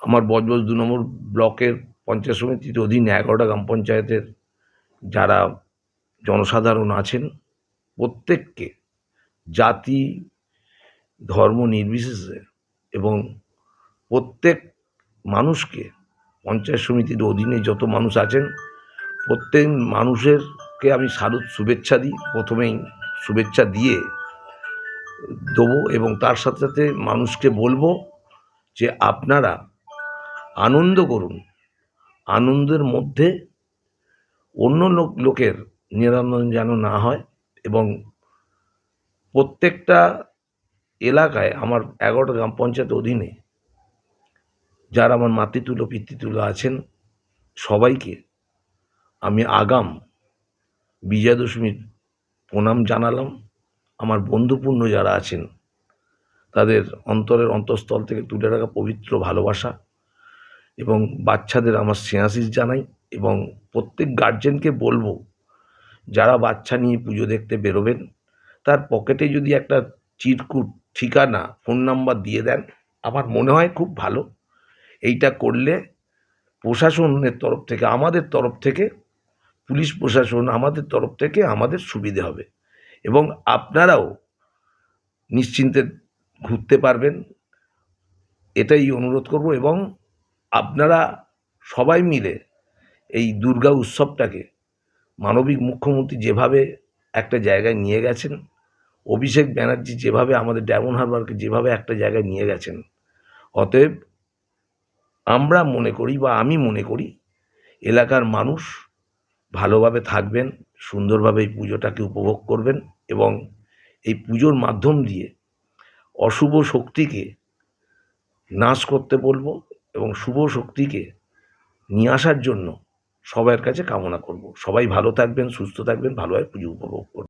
আমার বজবজ ২ নম্বর ব্লকের পঞ্চায়েত সমিতির অধীনে ১১টা গ্রাম পঞ্চায়েতের যারা জনসাধারণ আছেন প্রত্যেককে জাতি ধর্ম নির্বিশেষে এবং প্রত্যেক মানুষকে পঞ্চায়েত সমিতির অধীনে যত মানুষ আছেন প্রত্যেক মানুষেরকে আমি শুভেচ্ছা দিই। প্রথমেই শুভেচ্ছা দিয়ে দেবো এবং তার সাথে সাথে মানুষকে বলবো যে আপনারা আনন্দ করুন। আনন্দের মধ্যে অন্য লোকের নিরানন্দ যেন না হয় এবং প্রত্যেকটা এলাকায় আমার ১১টা গ্রাম পঞ্চায়েত অধীনে যারা আমার মাতৃতুল্য পিতৃতুল্য আছেন সবাইকে আমি আগাম বিজয়া দশমীর প্রণাম জানালাম। আমার বন্ধুপুণ্য যারা আছেন তাদের অন্তরের অন্তঃস্থল থেকে তুলে রাখা পবিত্র ভালোবাসা এবং বাচ্চাদের আমার স্নেহাশিস জানাই এবং প্রত্যেক গার্জেনকে বলবো যারা বাচ্চা নিয়ে পুজো দেখতে বেরোবেন তার পকেটে যদি একটা চিরকুট ঠিকানা ফোন নাম্বার দিয়ে দেন আমার মনে হয় খুব ভালো। এইটা করলে প্রশাসনের তরফ থেকে আমাদের তরফ থেকে পুলিশ প্রশাসন আমাদের তরফ থেকে আমাদের সুবিধে হবে এবং আপনারাও নিশ্চিন্তে ঘুরতে পারবেন এটাই অনুরোধ করব। এবং আপনারা সবাই মিলে এই দুর্গা উৎসবটাকে মানবিক মুখ্যমন্ত্রী যেভাবে একটা জায়গায় নিয়ে গেছেন, অভিষেক ব্যানার্জি যেভাবে আমাদের ডায়মন্ড হারবারকে যেভাবে একটা জায়গায় নিয়ে গেছেন, অতএব আমরা মনে করি বা আমি মনে করি এলাকার মানুষ ভালোভাবে থাকবেন, সুন্দরভাবে এই পুজোটাকে উপভোগ করবেন এবং এই পুজোর মাধ্যম দিয়ে অশুভ শক্তিকে নাশ করতে বলবো এবং শুভ শক্তিকে নিয়ে আসার জন্য সবার কাছে কামনা করব। সবাই ভালো থাকবেন, সুস্থ থাকবেন, ভালোভাবে পুজো উপভোগ করবেন।